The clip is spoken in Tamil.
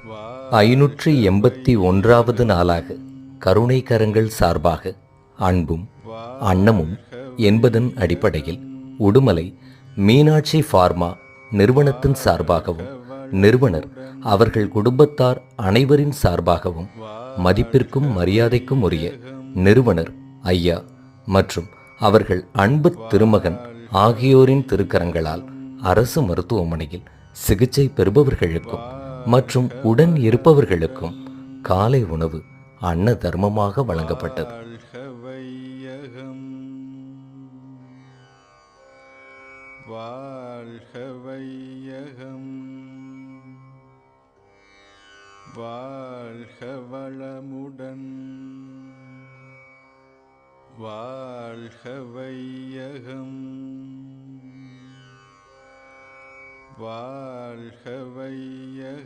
581வது நாளாக கருணை கரங்கள் சார்பாக அன்பும் அன்னமும் என்பதன் அடிப்படையில் உடுமலை மீனாட்சி ஃபார்மா நிறுவனத்தின் சார்பாகவும் நிறுவனர் அவர்கள் குடும்பத்தார் அனைவரின் சார்பாகவும் மதிப்பிற்கும் மரியாதைக்கும் உரிய நிறுவனர் ஐயா மற்றும் அவர்கள் அன்பு திருமகன் ஆகியோரின் திருக்கரங்களால் அரசு மருத்துவமனையில் சிகிச்சை பெறுபவர்களுக்கும் மற்றும் உடன் இருப்பவர்களுக்கும் காலை உணவு அன்ன தர்மமாக வழங்கப்பட்டது. வாழ்க வையகம், வாழ்க வளமுடன், வாழ்க வையகம், வாழ்க வையகம்.